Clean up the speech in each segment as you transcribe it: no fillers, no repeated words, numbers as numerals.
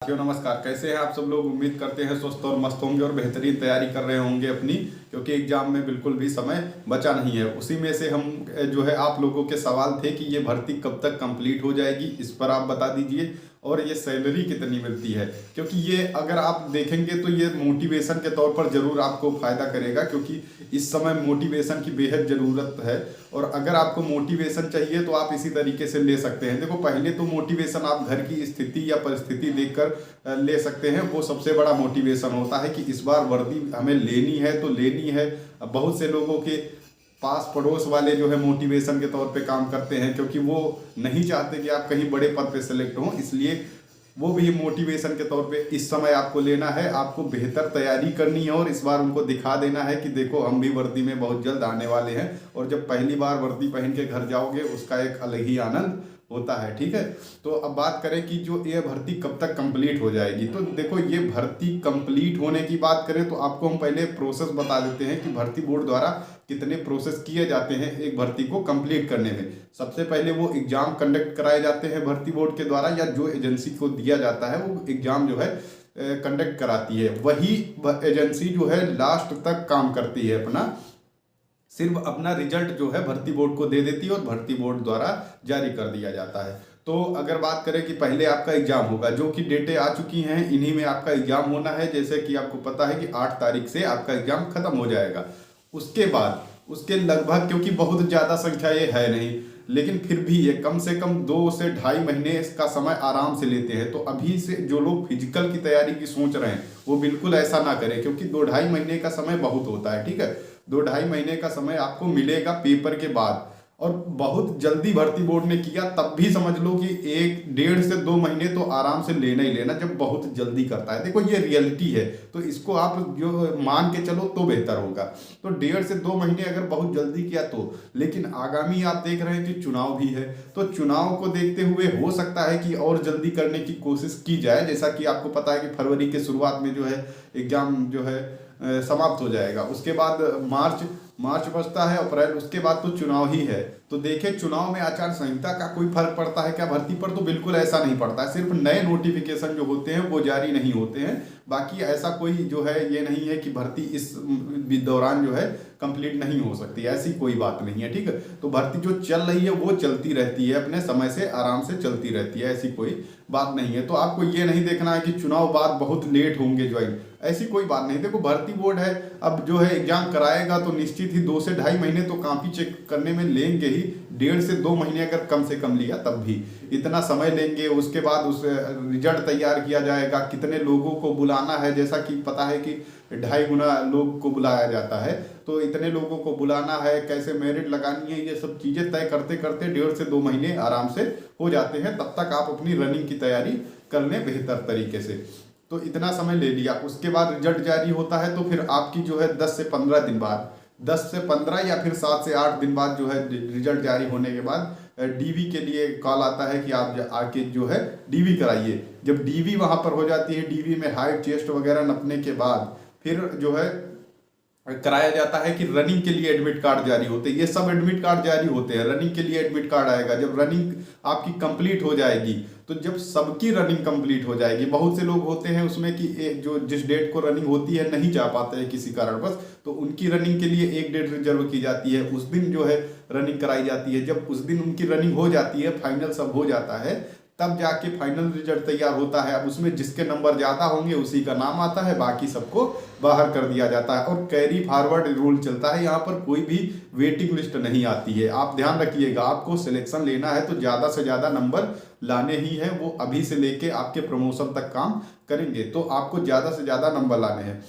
साथियों नमस्कार। कैसे हैं आप सब लोग। उम्मीद करते हैं स्वस्थ और मस्त होंगे और बेहतरीन तैयारी कर रहे होंगे अपनी, क्योंकि एग्जाम में बिल्कुल भी समय बचा नहीं है। उसी में से हम जो है आप लोगों के सवाल थे कि ये भर्ती कब तक कंप्लीट हो जाएगी, इस पर आप बता दीजिए। और ये सैलरी कितनी मिलती है, क्योंकि ये अगर आप देखेंगे तो ये मोटिवेशन के तौर पर ज़रूर आपको फ़ायदा करेगा, क्योंकि इस समय मोटिवेशन की बेहद ज़रूरत है। और अगर आपको मोटिवेशन चाहिए तो आप इसी तरीके से ले सकते हैं। देखो, पहले तो मोटिवेशन आप घर की स्थिति या परिस्थिति देखकर ले सकते हैं, वो सबसे बड़ा मोटिवेशन होता है कि इस बार वर्दी हमें लेनी है तो लेनी है। बहुत से लोगों के पास पड़ोस वाले जो है मोटिवेशन के तौर पे काम करते हैं, क्योंकि वो नहीं चाहते कि आप कहीं बड़े पद पे सेलेक्ट हों, इसलिए वो भी मोटिवेशन के तौर पे इस समय आपको लेना है। आपको बेहतर तैयारी करनी है और इस बार उनको दिखा देना है कि देखो हम भी वर्दी में बहुत जल्द आने वाले हैं। और जब पहली बार वर्दी पहन के घर जाओगे उसका एक अलग ही आनंद होता है। ठीक है, तो अब बात करें कि जो ये भर्ती कब तक कंप्लीट हो जाएगी। तो देखो, ये भर्ती कंप्लीट होने की बात करें तो आपको हम पहले प्रोसेस बता देते हैं कि भर्ती बोर्ड द्वारा कितने प्रोसेस किए जाते हैं एक भर्ती को कंप्लीट करने में। सबसे पहले वो एग्जाम कंडक्ट कराए जाते हैं भर्ती बोर्ड के द्वारा, या जो एजेंसी को दिया जाता है वो एग्जाम जो है कंडक्ट कराती है। वही एजेंसी जो है लास्ट तक काम करती है, अपना सिर्फ अपना रिजल्ट जो है भर्ती बोर्ड को दे देती है और भर्ती बोर्ड द्वारा जारी कर दिया जाता है। तो अगर बात करें कि पहले आपका एग्जाम होगा, जो कि डेटें आ चुकी हैं, इन्हीं में आपका एग्जाम होना है। जैसे कि आपको पता है कि 8 तारीख से आपका एग्जाम खत्म हो जाएगा। उसके बाद उसके लगभग, क्योंकि बहुत ज़्यादा संख्या ये है नहीं, लेकिन फिर भी ये कम से कम 2 से ढाई महीने इसका समय आराम से लेते हैं। तो अभी से जो लोग फिजिकल की तैयारी की सोच रहे हैं वो बिल्कुल ऐसा ना करें, क्योंकि 2-2.5 महीने का समय बहुत होता है। ठीक है, 2-2.5 महीने का समय आपको मिलेगा पेपर के बाद। और बहुत जल्दी भर्ती बोर्ड ने किया, तब भी समझ लो कि 1-1.5 से 2 महीने तो आराम से लेना ही लेना, जब बहुत जल्दी करता है। देखो, ये रियलिटी है, तो इसको आप जो मान के चलो तो बेहतर होगा। तो 1.5 से 2 महीने अगर बहुत जल्दी किया तो, लेकिन आगामी आप देख रहे हैं कि चुनाव भी है, तो चुनाव को देखते हुए हो सकता है कि और जल्दी करने की कोशिश की जाए। जैसा कि आपको पता है कि फरवरी के शुरुआत में जो है एग्जाम जो है समाप्त हो जाएगा। उसके बाद मार्च बचता है, अप्रैल, उसके बाद तो चुनाव ही है। तो देखें, चुनाव में आचार संहिता का कोई फर्क पड़ता है क्या भर्ती पर? तो बिल्कुल ऐसा नहीं पड़ता है। सिर्फ नए नोटिफिकेशन जो होते हैं वो जारी नहीं होते हैं, बाकी ऐसा कोई जो है ये नहीं है कि भर्ती इस दौरान जो है कंप्लीट नहीं हो सकती, ऐसी कोई बात नहीं है। ठीक है, तो भर्ती जो चल रही है वो चलती रहती है, अपने समय से आराम से चलती रहती है, ऐसी कोई बात नहीं है। तो आपको ये नहीं देखना है कि चुनाव बाद बहुत लेट होंगे ज्वाइन, ऐसी कोई बात नहीं। देखो, भर्ती बोर्ड है, अब जो है एग्जाम कराएगा तो निश्चित ही 2 से ढाई महीने तो कॉपी चेक करने में लेंगे ही। 1.5 से 2 महीने अगर कम से कम लिया तब भी इतना समय लेंगे। उसके बाद उस रिजल्ट तैयार किया जाएगा, कितने लोगों को बुलाना है, जैसा कि पता है कि 2.5 गुना लोग को बुलाया जाता है, तो इतने लोगों को बुलाना है, कैसे मेरिट लगानी है, ये सब चीज़ें तय करते करते 1.5 से 2 महीने आराम से हो जाते हैं। तब तक आप अपनी रनिंग की तैयारी कर लें बेहतर तरीके से। तो इतना समय ले लिया, उसके बाद रिजल्ट जारी होता है, तो फिर आपकी जो है 10 से 15 दिन बाद, 10 से 15 या फिर 7 से 8 दिन बाद जो है रिजल्ट जारी होने के बाद डीवी के लिए कॉल आता है कि आप आके जो है डीवी कराइए। जब डीवी वहाँ पर हो जाती है, डीवी में हाइट चेस्ट वगैरह नपने के बाद फिर जो है कराया जाता है कि रनिंग के लिए एडमिट कार्ड जारी होते हैं। ये सब एडमिट कार्ड जारी होते हैं, रनिंग के लिए एडमिट कार्ड आएगा जब रनिंग आपकी कंप्लीट हो जाएगी। तो जब सबकी रनिंग कंप्लीट हो जाएगी, बहुत से लोग होते हैं उसमें कि जो जिस डेट को रनिंग होती है नहीं जा पाते हैं किसी कारणवश, तो उनकी रनिंग के लिए एक डेट रिजर्व की जाती है, उस दिन जो है रनिंग कराई जाती है। जब उस दिन उनकी रनिंग हो जाती है, फाइनल सब हो जाता है, तब जाके फाइनल रिजल्ट तैयार होता है। अब उसमें जिसके नंबर ज़्यादा होंगे उसी का नाम आता है, बाकी सबको बाहर कर दिया जाता है। और कैरी फॉरवर्ड रूल चलता है, यहाँ पर कोई भी वेटिंग लिस्ट नहीं आती है। आप ध्यान रखिएगा, आपको सिलेक्शन लेना है तो ज़्यादा से ज़्यादा नंबर लाने ही है। वो अभी से लेके आपके प्रमोशन तक काम करेंगे, तो आपको ज़्यादा से ज़्यादा नंबर लाने हैं,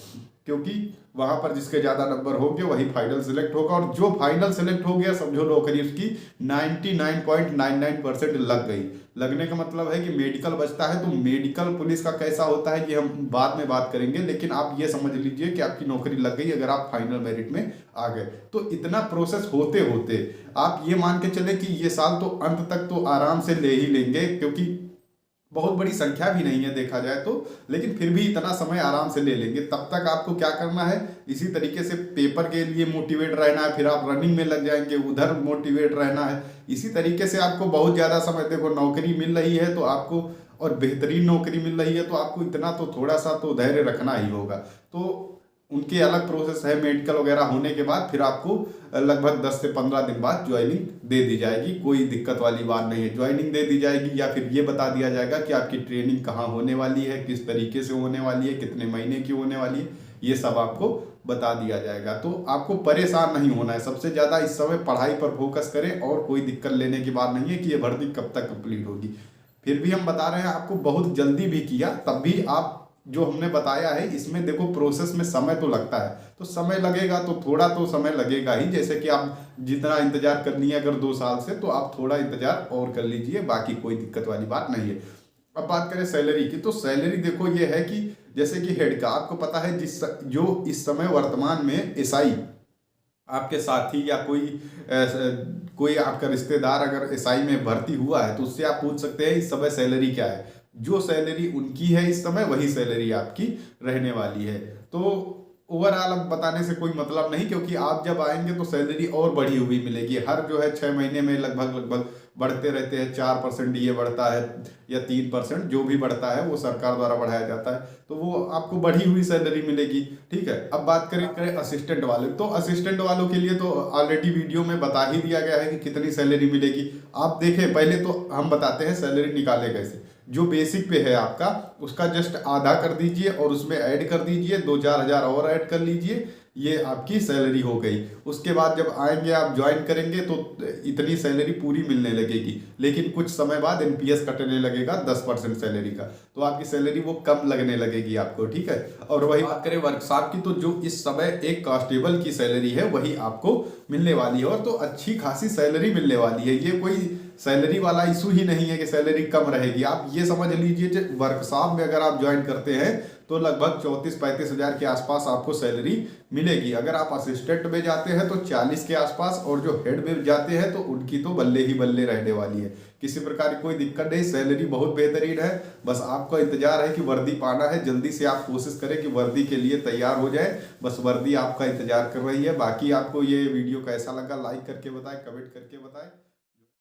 क्योंकि वहाँ पर जिसके ज़्यादा नंबर होंगे वही फाइनल सेलेक्ट होगा। और जो फाइनल सेलेक्ट हो गया, समझो नौकरी उसकी 99.99% लग गई। लगने का मतलब है कि मेडिकल बचता है। तो मेडिकल पुलिस का कैसा होता है कि हम बाद में बात करेंगे, लेकिन आप ये समझ लीजिए कि आपकी नौकरी लग गई अगर आप फाइनल मेरिट में आ गए। तो इतना प्रोसेस होते होते आप ये मान के चले कि ये साल तो अंत तक तो आराम से ले ही लेंगे, क्योंकि बहुत बड़ी संख्या भी नहीं है देखा जाए तो, लेकिन फिर भी इतना समय आराम से ले लेंगे। तब तक आपको क्या करना है, इसी तरीके से पेपर के लिए मोटिवेट रहना है, फिर आप रनिंग में लग जाएंगे, उधर मोटिवेट रहना है। इसी तरीके से आपको बहुत ज़्यादा समय, देखो नौकरी मिल रही है तो आपको और बेहतरीन नौकरी मिल रही है, तो आपको इतना तो थोड़ा सा तो धैर्य रखना ही होगा। तो उनके अलग प्रोसेस है, मेडिकल वगैरह होने के बाद फिर आपको लगभग 10 से 15 दिन बाद ज्वाइनिंग दे दी जाएगी। कोई दिक्कत वाली बात नहीं है, ज्वाइनिंग दे दी जाएगी, या फिर ये बता दिया जाएगा कि आपकी ट्रेनिंग कहाँ होने वाली है, किस तरीके से होने वाली है, कितने महीने की होने वाली है, ये सब आपको बता दिया जाएगा। तो आपको परेशान नहीं होना है, सबसे ज़्यादा इस समय पढ़ाई पर फोकस करें, और कोई दिक्कत लेने की बात नहीं है कि ये भर्ती कब तक कंप्लीट होगी। फिर भी हम बता रहे हैं आपको, बहुत जल्दी भी किया तब भी आप जो हमने बताया है इसमें देखो प्रोसेस में समय तो लगता है, तो समय लगेगा तो थोड़ा तो समय लगेगा ही। जैसे कि आप जितना इंतजार करनी है अगर 2 साल से, तो आप थोड़ा इंतजार और कर लीजिए, बाकी कोई दिक्कत वाली बात नहीं है। अब बात करें सैलरी की, तो सैलरी देखो ये है कि जैसे कि हेड का आपको पता है, जो इस समय वर्तमान में एसआई आपके साथी या कोई आपका रिश्तेदार अगर एसआई में भर्ती हुआ है, तो उससे आप पूछ सकते हैं इस समय सैलरी क्या है। जो सैलरी उनकी है इस समय, वही सैलरी आपकी रहने वाली है। तो ओवरऑल अब बताने से कोई मतलब नहीं, क्योंकि आप जब आएंगे तो सैलरी और बढ़ी हुई मिलेगी। हर जो है 6 महीने में लगभग बढ़ते रहते हैं। 4% ये बढ़ता है या 3%, जो भी बढ़ता है वो सरकार द्वारा बढ़ाया जाता है, तो वो आपको बढ़ी हुई सैलरी मिलेगी। ठीक है, अब बात करें असिस्टेंट वाले, तो असिस्टेंट वालों के लिए तो ऑलरेडी वीडियो में बता ही दिया गया है कि कितनी सैलरी मिलेगी। आप देखें, पहले तो हम बताते हैं सैलरी निकाले कैसे। जो बेसिक पे है आपका, उसका जस्ट आधा कर दीजिए और उसमें ऐड कर दीजिए 2-4 हज़ार और ऐड कर लीजिए, ये आपकी सैलरी हो गई। उसके बाद जब आएंगे आप ज्वाइन करेंगे तो इतनी सैलरी पूरी मिलने लगेगी, लेकिन कुछ समय बाद एनपीएस कटने लगेगा 10% सैलरी का, तो आपकी सैलरी वो कम लगने लगेगी आपको। ठीक है, और वही बात करें वर्कशॉप की, तो जो इस समय एक कांस्टेबल की सैलरी है वही आपको मिलने वाली है, और तो अच्छी खासी सैलरी मिलने वाली है। ये कोई सैलरी वाला इशू ही नहीं है कि सैलरी कम रहेगी। आप ये समझ लीजिए, वर्कशॉप में अगर आप ज्वाइन करते हैं तो लगभग 34-35 हज़ार के आसपास आपको सैलरी मिलेगी। अगर आप असिस्टेंट में जाते हैं तो 40 के आसपास, और जो हेड में जाते हैं तो उनकी तो बल्ले ही बल्ले रहने वाली है। किसी प्रकार की कोई दिक्कत नहीं, सैलरी बहुत बेहतरीन है। बस आपको इंतजार है कि वर्दी पाना है, जल्दी से आप कोशिश करें कि वर्दी के लिए तैयार हो जाए। बस वर्दी आपका इंतजार कर रही है। बाकी आपको ये वीडियो कैसा लगा, लाइक करके बताएं, कमेंट करके बताएं।